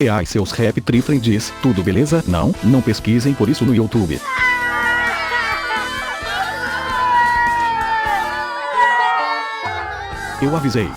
E ai seus rap trifriends, tudo beleza? Não pesquisem por isso no YouTube. Eu avisei.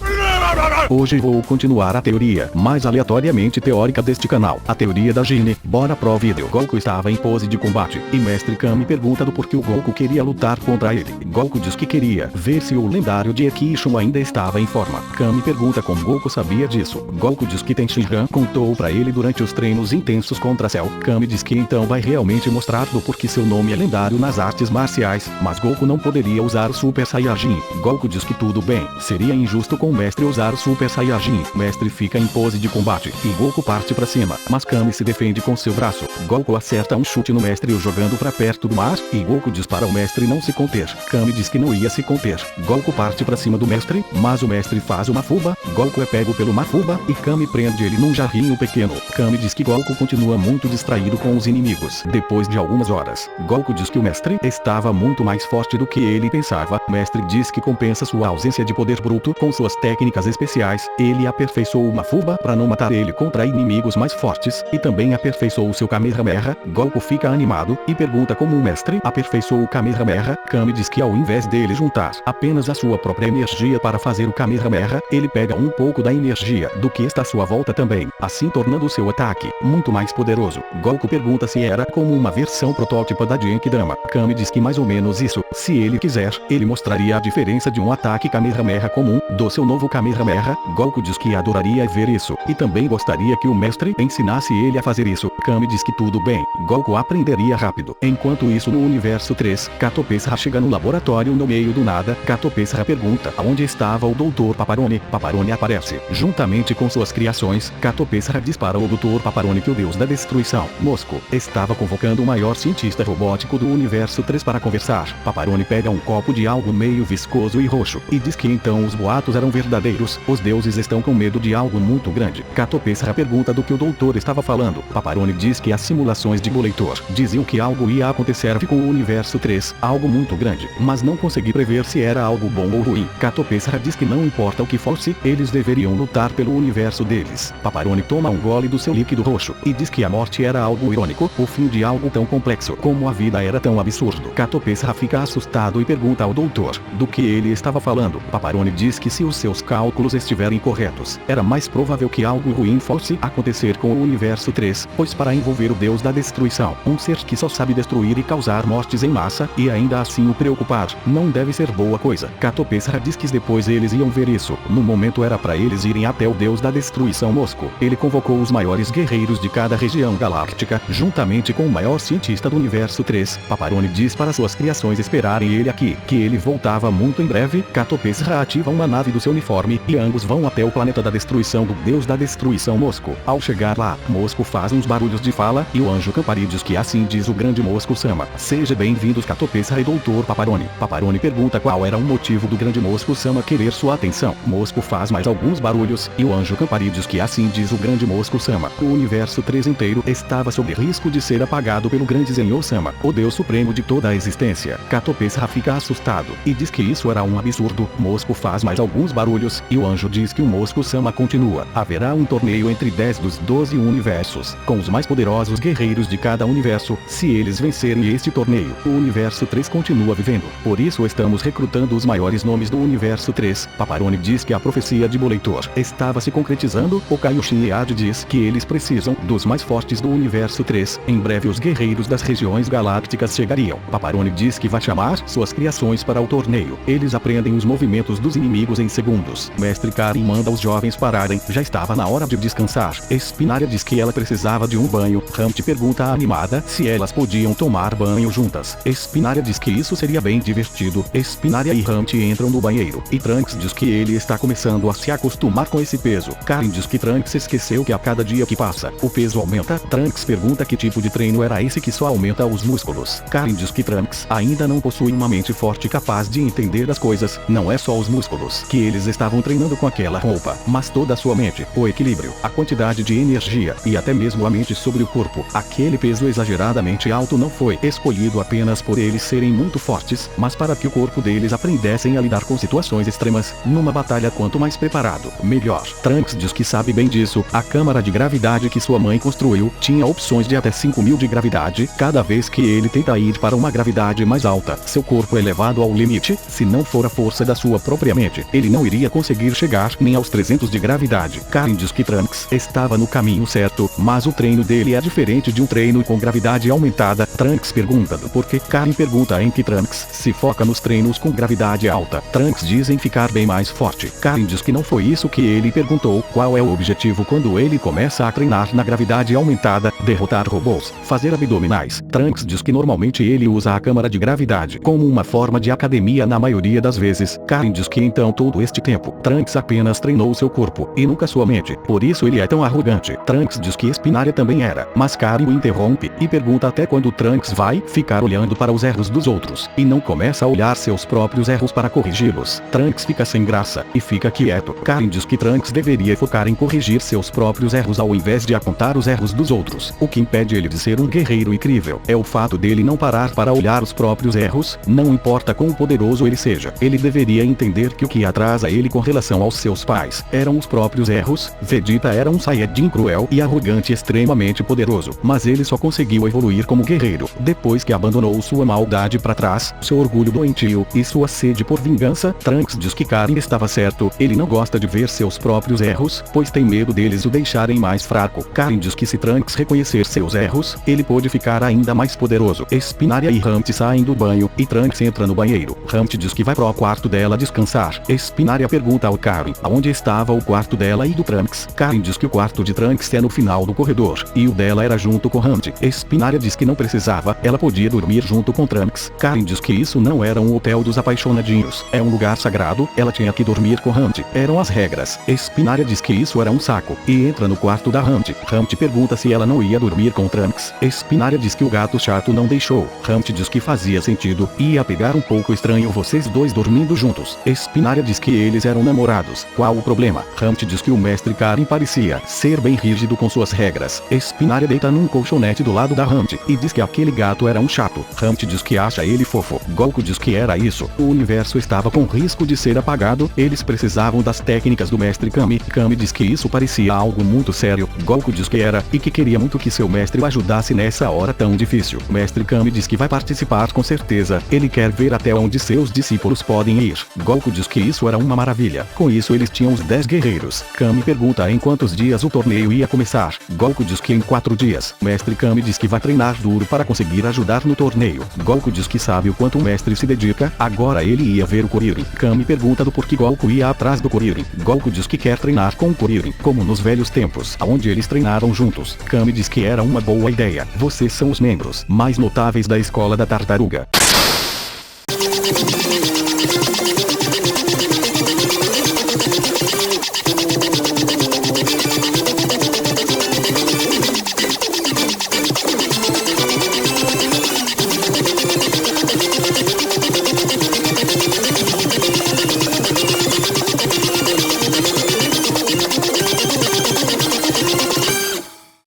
Hoje vou continuar a teoria mais aleatoriamente teórica deste canal. A teoria da Gine. Bora pro vídeo. Goku estava em pose de combate. E Mestre Kami pergunta do porquê o Goku queria lutar contra ele. Goku diz que queria ver se o lendário de Ekishima ainda estava em forma. Kami pergunta como Goku sabia disso. Goku diz que Tenshinhan contou pra ele durante os treinos intensos contra Cell. Kami diz que então vai realmente mostrar do porquê seu nome é lendário nas artes marciais. Mas Goku não poderia usar o Super Saiyajin. Goku diz que tudo bem. Seria injusto com o mestre usar o Super Saiyajin. Mestre fica em pose de combate. E Goku parte pra cima. Mas Kami se defende com seu braço. Goku acerta um chute no mestre o jogando pra perto do mar. E Goku diz para o mestre não se conter. Kami diz que não ia se conter. Goku parte pra cima do mestre. Mas o mestre faz uma fuba. Goku é pego pelo Mafuba. E Kami prende ele num jarrinho pequeno. Kami diz que Goku continua muito distraído com os inimigos. Depois de algumas horas, Goku diz que o mestre estava muito mais forte do que ele pensava. O mestre diz que compensa sua ausência de poder bruto com suas técnicas especiais. Ele aperfeiçoou uma fuba para não matar ele contra inimigos mais fortes, e também aperfeiçoou seu Kamehameha. Goku fica animado, e pergunta como o mestre aperfeiçoou o Kamehameha. Kami diz que ao invés dele juntar apenas a sua própria energia para fazer o Kamehameha, ele pega um pouco da energia do que está à sua volta também, assim tornando seu ataque muito mais poderoso. Goku pergunta se era como uma versão protótipa da Genkidama. Kami diz que mais ou menos isso. Se ele quiser, ele mostraria a diferença de um ataque Kamehameha comum do seu novo Kamehameha. Goku diz que adoraria ver isso, e também gostaria que o mestre ensinasse ele a fazer isso. Kami diz que tudo bem, Goku aprenderia rápido. Enquanto isso no universo 3, Kato Pesra chega no laboratório no meio do nada. Kato Pesra pergunta aonde estava o Dr. Paparone. Paparone aparece, juntamente com suas criações. Kato Pesra diz para o Dr. Paparone que o deus da destruição, Mosco, estava convocando o maior cientista robótico do universo 3 para conversar. Paparone pega um copo de algo meio viscoso e roxo, e diz que então os boatos eram verdadeiros. Os deuses estão com medo de algo muito grande. Kato Pesra pergunta do que o doutor estava falando. Paparone diz que as simulações de Boleitor diziam que algo ia acontecer com o universo 3, algo muito grande, mas não consegui prever se era algo bom ou ruim. Kato Pesra diz que não importa o que fosse, eles deveriam lutar pelo universo deles. Paparone toma um gole do seu líquido roxo, e diz que a morte era algo irônico, o fim de algo tão complexo, como a vida era tão absurdo. Kato Pesra fica assustado e pergunta ao doutor do que ele estava falando. Paparone diz que se os seus cálculos estiverem corretos, era mais provável que algo ruim fosse acontecer com o universo 3, pois para envolver o deus da destruição, um ser que só sabe destruir e causar mortes em massa, e ainda assim o preocupar, não deve ser boa coisa. Kato Pesra diz que depois eles iam ver isso. No momento era para eles irem até o deus da destruição Mosco. Ele convocou os maiores guerreiros de cada região galáctica, juntamente com o maior cientista do universo 3. Paparone diz para suas criações esperarem ele aqui, que ele voltava muito em breve. Kato Pesra ativa uma nave do seu uniforme, e ambos vão até o planeta da destruição do deus da destruição Mosco. Ao chegar lá, Mosco faz uns barulhos de fala, e o anjo Campari diz que assim diz o grande Mosco Sama. Seja bem-vindos Kato Pesra e Dr. Paparone. Paparone pergunta qual era o motivo do grande Mosco Sama querer sua atenção. Mosco faz mais alguns barulhos, e o anjo Campari diz que assim diz o grande Mosco Sama. O universo 3 inteiro estava sob risco de ser apagado pelo grande Zenyo Sama, o deus supremo de toda a existência. Kato Pesra fica assustado, e diz que isso era um absurdo. Mosco faz mais alguns barulhos, e o anjo diz que o Mosco Sama continua. Haverá um torneio entre 10 dos 12 universos, com os mais poderosos guerreiros de cada universo. Se eles vencerem este torneio, o universo 3 continua vivendo. Por isso estamos recrutando os maiores nomes do universo 3. Paparone diz que a profecia de Boleitor estava se concretizando. O Kaioshin Ead diz que eles precisam dos mais fortes do universo 3. Em breve os guerreiros das regiões galácticas chegariam. Paparone diz que vai chamar suas criações para o torneio. Eles aprendem os movimentos dos inimigos em segundos. Mestre Karin manda os jovens pararem. Já estava na hora de descansar. Espinária diz que ela precisava de um banho. Ramte pergunta animada se elas podiam tomar banho juntas. Espinária diz que isso seria bem divertido. Espinária e Ramte entram no banheiro, e Trunks diz que ele está começando a se acostumar com esse peso. Karin diz que Trunks esqueceu que a cada dia que passa, o peso aumenta. Trunks pergunta que tipo de treino era esse que só aumenta os músculos. Karin diz que Trunks ainda não possui uma mente forte capaz de entender as coisas, não é só os músculos que eles estavam treinando com aquela roupa, mas toda a sua mente, o equilíbrio, a quantidade de energia, e até mesmo a mente sobre o corpo, aquele peso exageradamente alto não foi escolhido apenas por eles serem muito fortes, mas para que o corpo deles aprendessem a lidar com situações extremas. Numa batalha, quanto mais preparado, melhor. Trunks diz que sabe bem disso. A câmara de gravidade que sua mãe construiu tinha opções de até 5.000 de gravidade. Cada vez que ele tenta ir para uma gravidade mais alta, seu corpo é levado ao limite. Se não for a força da sua própria mente, ele não iria conseguir chegar nem aos 300 de gravidade. Karin diz que Trunks estava no caminho certo, mas o treino dele é diferente de um treino com gravidade aumentada. Trunks pergunta do porquê. Karin pergunta em que Trunks se foca nos treinos com gravidade alta. Trunks diz em ficar bem mais forte. Karin diz que não foi isso que ele perguntou. Qual é o objetivo quando ele começa a treinar na gravidade aumentada? Derrotar robôs, fazer abdominais. Trunks diz que normalmente ele usa a câmara de gravidade como uma forma de academia na maioria das vezes. Karin diz que então todo este tempo, Trunks apenas treinou seu corpo e nunca sua mente. Por isso ele é tão arrogante. Trunks diz que Spinaria também era, mas Karin o interrompe e pergunta até quando Trunks vai ficar olhando para os erros dos outros e não começa a olhar seus próprios erros para corrigi-los. Trunks fica sem graça e fica quieto. Karin diz que Trunks deveria focar em corrigir seus próprios erros ao invés de apontar os erros dos outros. O que impede ele de ser um guerreiro incrível é o fato dele não parar para olhar os próprios erros. Não importa quão poderoso ele seja, ele deveria entender que o que atrasa ele com relação aos seus pais eram os próprios erros. Vegeta era um Saiyajin cruel e arrogante, extremamente poderoso, mas ele só conseguiu evoluir como guerreiro depois que abandonou sua maldade para trás, seu orgulho doentio e sua sede por vingança. Trunks diz que Karin estava certo. Ele não gosta de ver seus próprios erros, pois tem medo deles o deixarem mais fraco. Karin diz que se Trunks reconhecer seus erros, ele pode ficar ainda mais poderoso. Spinaria e Ramp saem do banho e Trunks entra no banheiro. Ramp diz que vai pro quarto dela descansar. Spinaria pergunta ao Karin aonde estava o quarto dela e do Trunks. Karin diz que o quarto de Trunks é no final do corredor e o dela era junto com Ramp. Spinaria diz que não precisava, ela podia dormir junto com Trunks. Karin diz que isso não era um hotel dos apaixonadinhos, é um lugar sagrado, ela tinha que dormir com Ramp. Eram as regras. Spinaria diz que isso era um saco e entra no quarto da Ramp. Ramp pergunta se ela não ia dormir com Trunks. Spinaria diz que o gato chato não deixou. Ramp diz que fazia sentido, ia pegar um pouco estranho vocês dois dormindo juntos. Spinaria diz que eles eram namorados. Qual o problema? Ramp diz que o mestre Karin parecia ser bem rígido com suas regras. Spinaria deita num colchonete do lado da Ramp e diz que aquele gato era um chato. Ramp diz que acha ele fofo. Goku diz que era isso. O universo estava com risco de ser apagado. Eles precisavam das técnicas do mestre Kami. Kami diz que isso parecia algo muito sério. Goku diz que era e que queria muito que seu mestre o ajudasse nessa hora tão difícil. Mestre Kami diz que vai participar com certeza. Ele quer ver até onde seus discípulos podem ir. Goku diz que isso era uma maravilha. Com isso eles tinham os 10 guerreiros. Kami pergunta em quantos dias o torneio ia começar. Goku diz que em 4 dias. Mestre Kami diz que vai treinar duro para conseguir ajudar no torneio. Goku diz que sabe o quanto o mestre se dedica. Agora ele ia ver o Kuririn. Kami pergunta do porquê Goku ia atrás do Kuririn. Goku diz que quer treinar com o Kuririn, como nos velhos tempos, onde eles treinaram juntos. Kami diz que era uma boa ideia. Vocês são os membros mais notáveis da escola da tartaruga.